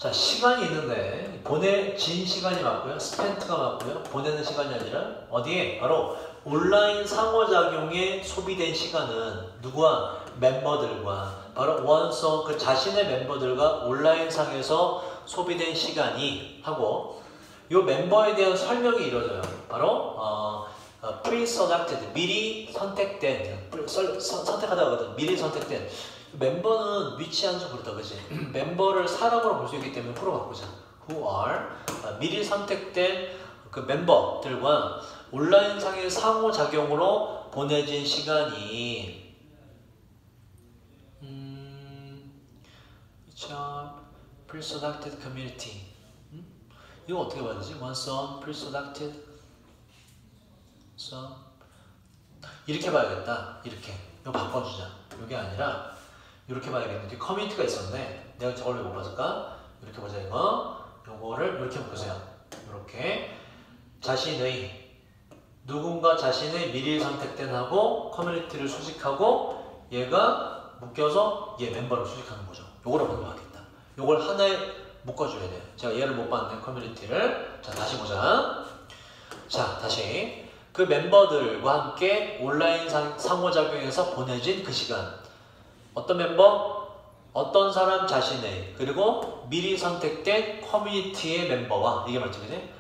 자, 시간이 있는데 보내진 시간이 맞고요. spent가 맞고요. 보내는 시간이 아니라 어디에? 바로 온라인 상호작용에 소비된 시간은 누구와? 멤버들과 바로 원성 그 자신의 멤버들과 온라인상에서 소비된 시간이 하고 요 멤버에 대한 설명이 이루어져요. 바로 pre-selected 미리 선택된 선택하다가 하거든. 미리 선택된 멤버는 위치한수 부르다 그지? 멤버를 사람으로 볼 수 있기 때문에 프로 바꾸자. Who are 미리 선택된 그 멤버들과 온라인상의 상호작용으로 보내진 시간이 pre-selected community 이거 어떻게 봐야 되지? Once on pre-selected so 이렇게 봐야겠다. 이렇게 이거 바꿔주자. 이게 아니라 이렇게 봐야겠는데 커뮤니티가 있었는데 내가 저걸 왜 못 봤을까? 이렇게 보자 이거 요거를 이렇게 보세요. 이렇게 자신의 누군가 자신의 미리 선택된 하고 커뮤니티를 수식하고 얘가 묶여서 얘 멤버를 수식하는 거죠. 요거를 먼저 하겠다. 요걸 하나에 묶어줘야 돼요. 제가 얘를 못 봤네 커뮤니티를. 자 다시 보자. 자 다시 그 멤버들과 함께 온라인 상호작용에서 보내진 그 시간 어떤 멤버? 어떤 사람 자신의 그리고 미리 선택된 커뮤니티의 멤버와 이게 맞죠? 그지?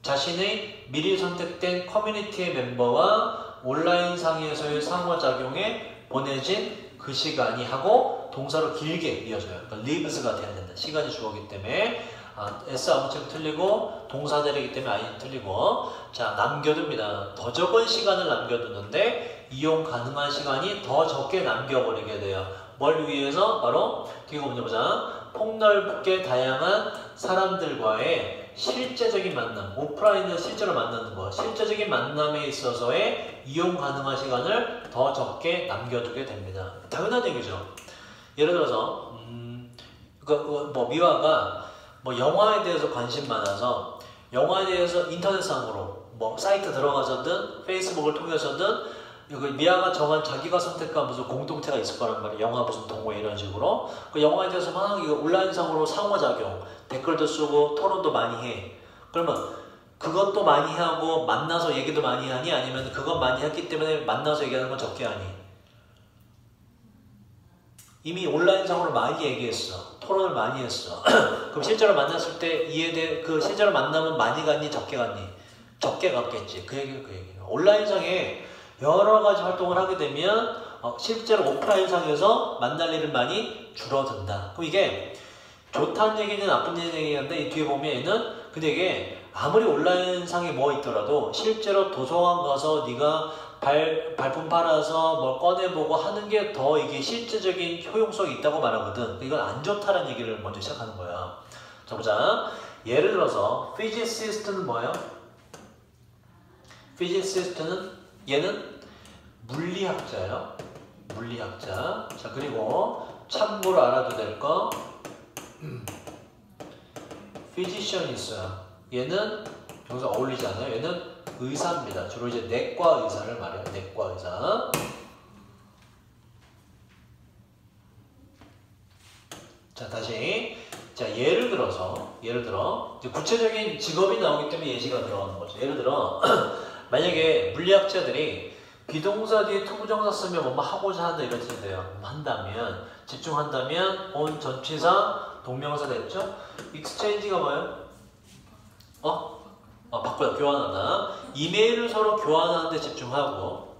자신의 미리 선택된 커뮤니티의 멤버와 온라인상에서의 상호작용에 보내진 그 시간이 하고 동사로 길게 이어져요. 그러니까 lives가 돼야 된다. 시간이 주어기 때문에 S 아무튼 틀리고 동사들이기 때문에 I는 틀리고 자 남겨둡니다. 더 적은 시간을 남겨두는데 이용 가능한 시간이 더 적게 남겨버리게 돼요. 뭘 위해서? 바로 뒤에 먼저 보자. 폭넓게 다양한 사람들과의 실제적인 만남 오프라인은 실제로 만나는 거 실제적인 만남에 있어서의 이용 가능한 시간을 더 적게 남겨두게 됩니다. 당연한 얘기죠. 예를 들어서 미화가 영화에 대해서 관심 많아서 영화에 대해서 인터넷상으로 사이트 들어가서든 페이스북을 통해서든 미아가 정한 자기가 선택한 무슨 공동체가 있을 거란 말이에요. 영화 무슨 동호회 이런 식으로 그 영화에 대해서 막 온라인상으로 상호작용 댓글도 쓰고 토론도 많이 해. 그러면 그것도 많이 하고 만나서 얘기도 많이 하니 아니면 그것 많이 했기 때문에 만나서 얘기하는 건 적게 하니? 이미 온라인상으로 많이 얘기했어. 토론을 많이 했어. 그럼 실제로 만났을 때 이해돼 그 실제로 만나면 많이 갔니 적게 갔니? 적게 갔겠지. 그 얘기는 그 얘기예요. 온라인상에 여러 가지 활동을 하게 되면 실제로 오프라인상에서 만날 일은 많이 줄어든다. 그럼 이게 좋다는 얘기는 나쁜 얘기인데 이 뒤에 보면 얘는 근데 이게 아무리 온라인상에 뭐 있더라도 실제로 도서관 가서 네가 발품 팔아서 뭘 꺼내보고 하는 게 더 이게 실제적인 효용성이 있다고 말하거든. 이건 안 좋다는 얘기를 먼저 시작하는 거야. 자 보자. 예를 들어서 physicist는 뭐예요? physicist는 얘는 물리학자예요. 물리학자. 자 그리고 참고로 알아도 될 거 physician이 있어요. 얘는 여기서 어울리지 않아요. 얘는 의사입니다. 주로 이제 내과 의사를 말해요. 내과 의사. 자 다시 자 예를 들어 이제 구체적인 직업이 나오기 때문에 예시가 들어가는 거죠. 예를 들어 만약에 물리학자들이 비동사 뒤에 투부정사 쓰면 뭐 하고자 한다 이런 뜻이 돼요. 한다면 집중한다면 on 전치사 동명사 됐죠? exchange가 뭐예요? 바꿔요. 교환하다. 이메일을 서로 교환하는데 집중하고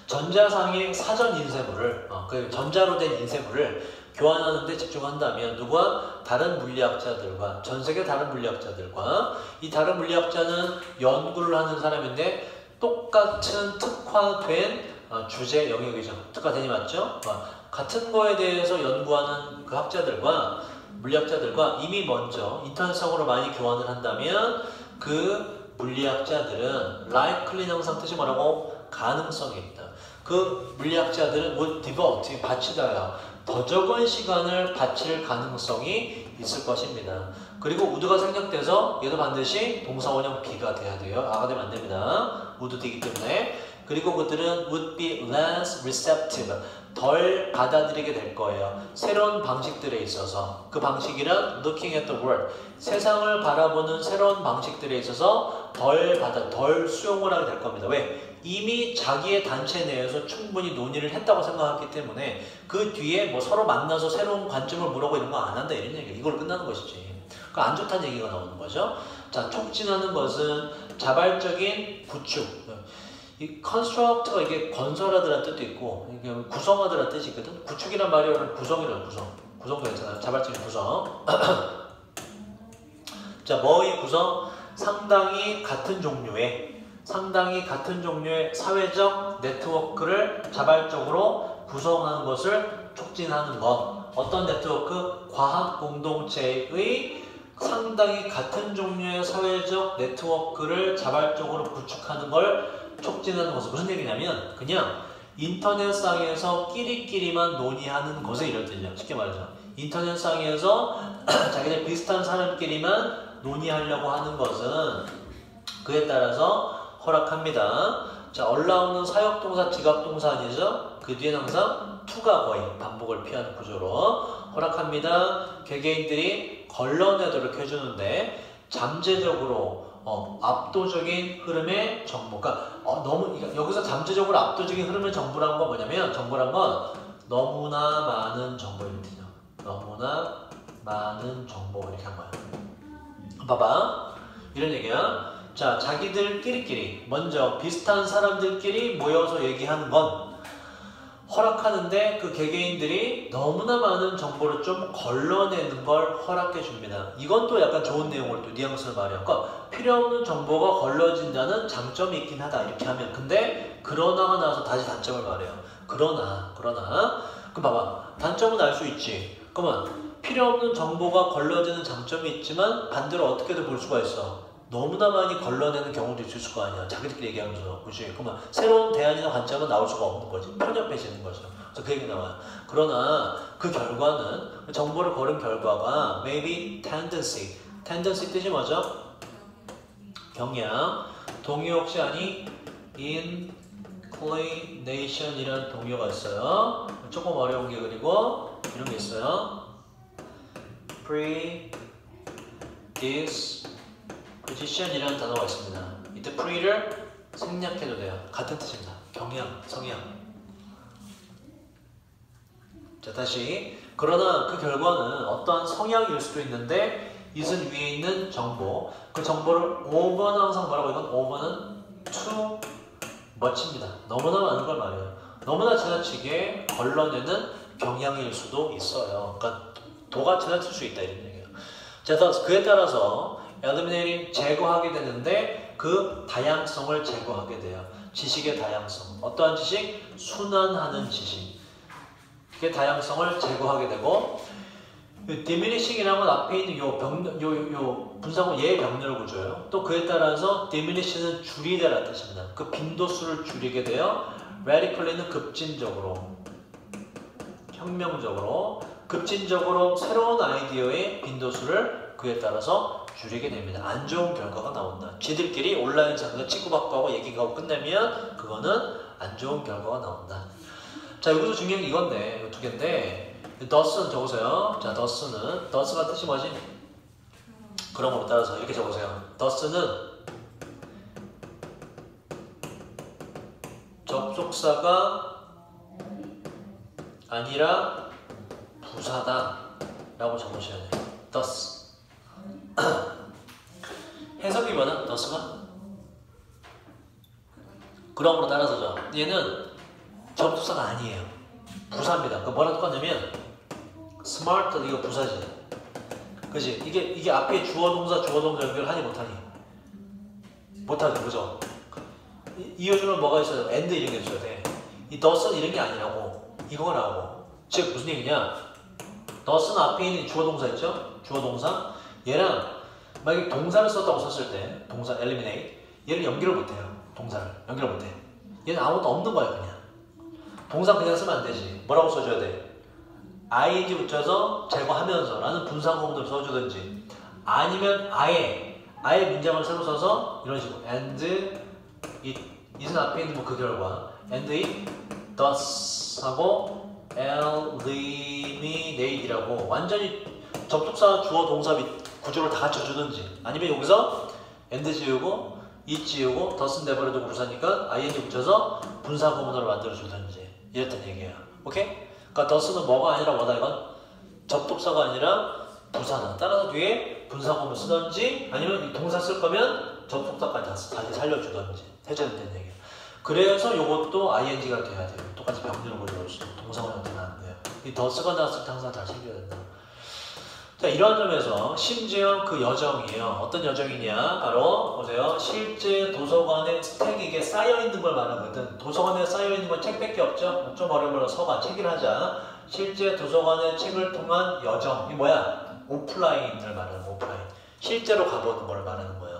전자상의 사전 인쇄물을 그 전자로 된 인쇄물을 교환하는데 집중한다면 누구와? 다른 물리학자들과 전세계 다른 물리학자들과 이 다른 물리학자는 연구를 하는 사람인데 똑같은 특화된 주제 영역이죠. 특화된이 맞죠? 같은 거에 대해서 연구하는 그 학자들과 물리학자들과 이미 먼저 인터넷상으로 많이 교환을 한다면 그 물리학자들은 likely는 항상 뜻이 뭐라고? 가능성이 있다. 그 물리학자들은 would devote, 바치다야. 더 적은 시간을 바칠 가능성이 있을 것입니다. 그리고 would가 생략돼서 얘도 반드시 동사원형 be가 돼야 돼요. 아가 되면 안 됩니다. would 되기 때문에. 그리고 그들은 would be less receptive. 덜 받아들이게 될 거예요. 새로운 방식들에 있어서. 그 방식이란 looking at the world. 세상을 바라보는 새로운 방식들에 있어서 덜 수용을 하게 될 겁니다. 왜? 이미 자기의 단체 내에서 충분히 논의를 했다고 생각했기 때문에 그 뒤에 뭐 서로 만나서 새로운 관점을 물어보고 이런 거 안 한다 이런 얘기예요. 이걸로 끝나는 것이지. 그 안 좋다는 얘기가 나오는 거죠. 자, 촉진하는 것은 자발적인 구축. 이 construct가 이게 건설하다라는 뜻도 있고 이게 구성하다라는 뜻이 있거든. 구축이란 말이 구성이라는 구성도 괜찮아요. 자발적인 구성. 자, 뭐의 구성? 상당히 같은 종류의 사회적 네트워크를 자발적으로 구성하는 것을 촉진하는 것. 어떤 네트워크? 과학 공동체의 상당히 같은 종류의 사회적 네트워크를 자발적으로 구축하는 걸 촉진하는 것은 무슨 얘기냐면 그냥 인터넷상에서 끼리끼리만 논의하는 것에 이런 뜻이에요. 쉽게 말해서 인터넷상에서 자기들 비슷한 사람끼리만 논의하려고 하는 것은 그에 따라서 허락합니다. 자, 올라오는 사역동사, 지각동사 아니죠? 그 뒤에는 항상 to가 거의 반복을 피하는 구조로 허락합니다. 개개인들이 걸러내도록 해주는데 잠재적으로 압도적인 흐름의 정보. 그러니까 여기서 잠재적으로 압도적인 흐름의 정보란 건 뭐냐면 정보란 건 너무나 많은 정보를 뜻이죠. 너무나 많은 정보 이렇게 한 거야. 봐봐. 이런 얘기야. 자, 자기들끼리 먼저 비슷한 사람들끼리 모여서 얘기하는 건 허락하는데 그 개개인들이 너무나 많은 정보를 좀 걸러내는 걸 허락해 줍니다. 이건 또 약간 좋은 내용을 또 뉘앙스를 말해요. 그러니까 필요 없는 정보가 걸러진다는 장점이 있긴 하다 이렇게 하면 근데 그러나가 나와서 다시 단점을 말해요. 그러나 그럼 봐봐. 단점은 알 수 있지. 그러면 필요 없는 정보가 걸러지는 장점이 있지만 반대로 어떻게도 볼 수가 있어. 너무나 많이 걸러내는 경우도 있을 거 아니야. 자기들끼리 얘기하면서. 그치? 그러면 새로운 대안이나 관점은 나올 수가 없는 거지. 편협해지는 거죠. 그래서 그 얘기 나와요. 그러나 그 결과는 정보를 걸은 결과가 maybe tendency 뜻이 뭐죠? 경향. 동요 혹시 아니? inclination 이라는 동요가 있어요. 조금 어려운 게 그리고 이런 게 있어요. predisposition이라는 단어가 있습니다. 이때 pre를 생략해도 돼요. 같은 뜻입니다. 경향, 성향. 자, 다시. 그러나 그 결과는 어떠한 성향일 수도 있는데 이은 위에 있는 정보. 그 정보를 over는 항상 뭐라고 이건 over는 too much입니다. 너무나 많은 걸 말해요. 너무나 지나치게 걸러내는 경향일 수도 있어요. 그러니까 도가 지나칠 수 있다 이런 얘기예요. 자, 그에 따라서 eliminating 제거하게 되는데 그 다양성을 제거하게 돼요. 지식의 다양성. 어떠한 지식? 순환하는 지식. 그 다양성을 제거하게 되고 diminishing이라는 건 앞에 있는 요 분사구 얘의 병렬 구조예요. 또 그에 따라서 diminish는 줄이다라는 뜻입니다. 그 빈도수를 줄이게 돼요. radically는 급진적으로, 혁명적으로, 급진적으로 새로운 아이디어의 빈도수를 그에 따라서 줄이게 됩니다. 안 좋은 결과가 나온다. 쥐들끼리 온라인상에서 치고받고하고 얘기하고 끝내면 그거는 안 좋은 결과가 나온다. 자, 여기서 중요한 게 이건데, 두 개인데 thus는 적으세요. 자, thus가 뜻이 뭐지? 그런 거로 따라서 이렇게 적으세요. thus는 접속사가 아니라 부사다 라고 적으셔야 돼요. thus. 해석이 뭐나? thus가? 그런 거로 따라서죠. 얘는 접속사가 아니에요. 부사입니다. 그 뭐랑 똑같냐면 smart 이거 부사지. 그지? 이게 앞에 주어 동사 연결하니 못하니? 못하죠. 그죠? 이어주면 뭐가 있어요? and 이런 게 있어야 돼. 이 thus는 이런 게 아니라고. 이거라고. 즉 무슨 얘기냐? thus는 앞에 있는 주어 동사 있죠? 주어 동사. 얘랑 만약에 동사를 썼다고 썼을 때 동사 eliminate 얘를 연결을 못해요. 동사를 연결을 못해. 얘는 아무것도 없는 거야 그냥. 동사 그냥 쓰면 안 되지. 뭐라고 써줘야 돼? ing 붙여서 제거하면서 라는 분사구문을 써주든지 아니면 아예 문장을 새로 써서 이런 식으로 and it은 앞에 있는 뭐 그 결과 and it does 하고 eliminate이라고 완전히 접속사 주어 동사 구조를 다 갖춰주든지 아니면 여기서 and 지우고 it 지우고 doesn't never를 두고 부사니까 ing 붙여서 분사 구문으로 만들어주든지 이랬단 얘기예요. 오케이? 그러니까 does는 뭐가 아니라 뭐다 이건? 접속사가 아니라 부사다. 따라서 뒤에 분사 구문 쓰든지 아니면 이 동사 쓸 거면 접속사까지 다시 살려주든지 해줘야 된다는 얘기예요. 그래서 이것도 ing가 돼야 돼요. 똑같이 병렬을 걸려서 동사가 형태는 안 돼요. 이 does가 나왔을 때 항상 다 챙겨야 된다. 자, 이러한 점에서 심지어 그 여정이에요. 어떤 여정이냐? 바로 보세요. 실제 도서관에 스택이 이게 쌓여있는 걸 말하거든. 도서관에 쌓여있는 건 책밖에 없죠? 좀 어려운 서가 책을 하자. 실제 도서관의 책을 통한 여정. 이 뭐야? 오프라인을 말하는 거, 오프라인. 실제로 가보는 걸 말하는 거예요.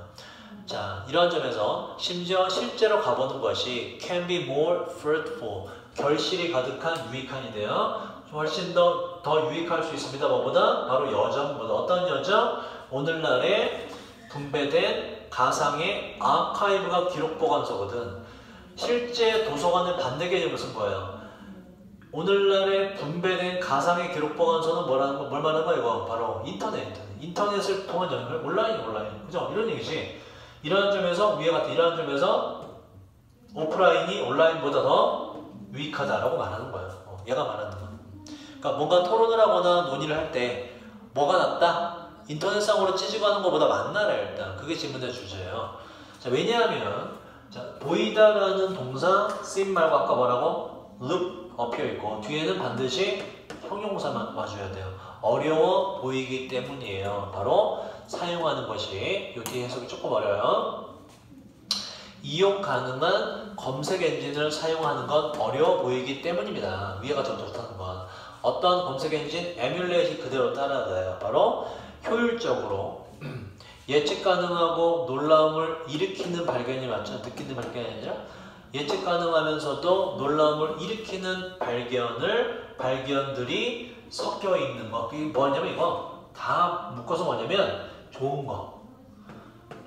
자, 이러한 점에서 심지어 실제로 가보는 것이 can be more fruitful. 결실이 가득한 유익한인데요. 훨씬 더 유익할 수 있습니다. 뭐보다? 바로 여정보다. 어떤 여정? 오늘날에 분배된 가상의 아카이브가 기록 보관소거든. 실제 도서관은 반대 개념을 쓴 거예요. 오늘날에 분배된 가상의 기록 보관소는 뭘 말하는 거야 이거? 바로 인터넷을 통한 연결, 온라인. 그죠? 이런 얘기지. 이러한 점에서 위에 같은 이러한 점에서 오프라인이 온라인보다 더 유익하다라고 말하는 거예요. 얘가 말하는 거. 그러니까 뭔가 토론을 하거나 논의를 할 때 뭐가 낫다? 인터넷상으로 찌지고 하는 것보다 맞나라 일단. 그게 질문의 주제예요. 자, 왜냐하면 자, 보이다라는 동사 seem 말고 아까 뭐라고? look 엎여 있고 뒤에는 반드시 형용사만 와줘야 돼요. 어려워 보이기 때문이에요. 바로 사용하는 것이 이 뒤에 해석이 조금 어려워요. 이용 가능한 검색 엔진을 사용하는 건 어려워 보이기 때문입니다. 위에가 좀 좋다는 건. 어떤 검색 엔진? 에뮬레이션이 그대로 따라가요. 바로 효율적으로 예측 가능하고 놀라움을 일으키는 발견이 맞죠? 느끼는 발견이 아니라 예측 가능하면서도 놀라움을 일으키는 발견들이 섞여 있는 거. 이게 뭐냐면 이거 다 묶어서 뭐냐면 좋은 거.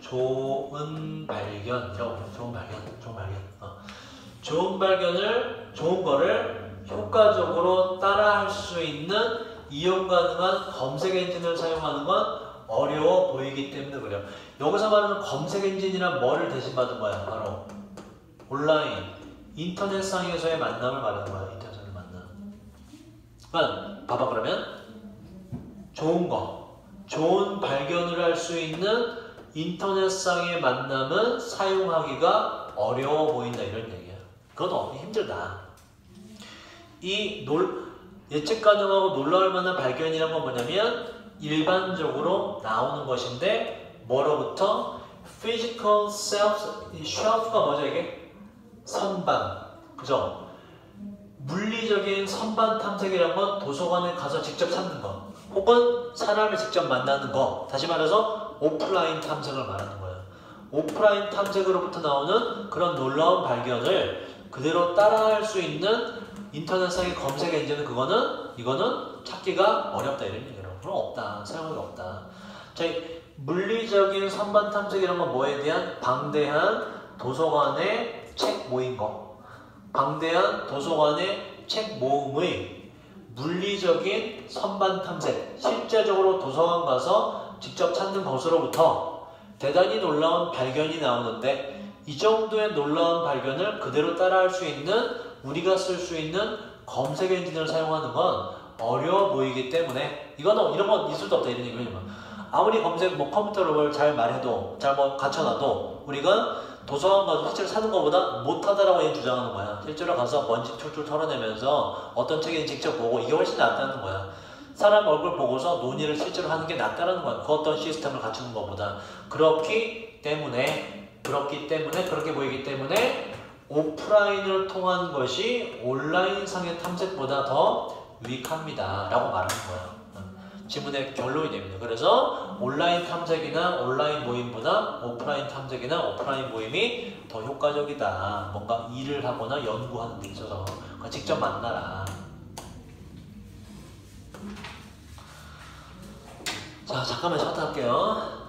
좋은 발견이라고 부르죠. 좋은 발견을, 좋은 거를 효과적으로 따라할 수 있는 이용 가능한 검색 엔진을 사용하는 건 어려워 보이기 때문에 그래요. 여기서 말하는 검색 엔진이란 뭐를 대신받은 거야? 바로 온라인, 인터넷상에서의 만남을 말하는 거야. 인터넷상의 만남. 그러니까 봐봐 그러면 좋은 거, 좋은 발견을 할 수 있는 인터넷상의 만남은 사용하기가 어려워 보인다 이런 얘기야. 그건 힘들다. 예측 가능하고 놀라울 만한 발견이란 건 뭐냐면 일반적으로 나오는 것인데 뭐로부터? physical shelf가 뭐죠 이게? 선반. 그죠? 물리적인 선반 탐색이란 건 도서관에 가서 직접 찾는 거 혹은 사람을 직접 만나는 거. 다시 말해서 오프라인 탐색을 말하는 거예요. 오프라인 탐색으로부터 나오는 그런 놀라운 발견을 그대로 따라할 수 있는 인터넷상의 검색 엔진은 이거는 찾기가 어렵다 이런 얘기예요. 그럼 없다. 사용하기가 없다. 자, 물리적인 선반 탐색이란 건 뭐에 대한? 방대한 도서관의 책 모인 거. 방대한 도서관의 책 모음의 물리적인 선반 탐색. 실제적으로 도서관 가서 직접 찾는 것으로부터 대단히 놀라운 발견이 나오는데 이 정도의 놀라운 발견을 그대로 따라할 수 있는 우리가 쓸 수 있는 검색 엔진을 사용하는 건 어려워 보이기 때문에 이거는 이런 건 있을 수 없다 이런 얘기예요. 아무리 검색 컴퓨터를 잘 말해도 잘 갖춰놔도 우리가 도서관 가서 실제로 사는 것보다 못하다라고 얘는 주장하는 거야. 실제로 가서 먼지 툴툴 털어내면서 어떤 책인지 직접 보고 이게 훨씬 낫다는 거야. 사람 얼굴 보고서 논의를 실제로 하는 게 낫다는 거야. 그 어떤 시스템을 갖추는 것보다. 그렇기 때문에 그렇게 보이기 때문에 오프라인을 통한 것이 온라인상의 탐색보다 더 유익합니다 라고 말하는 거예요. 지문의 결론이 됩니다. 그래서 온라인 탐색이나 온라인 모임보다 오프라인 탐색이나 오프라인 모임이 더 효과적이다. 뭔가 일을 하거나 연구하는 데 있어서 직접 만나라. 자, 잠깐만 쉬었다 할게요.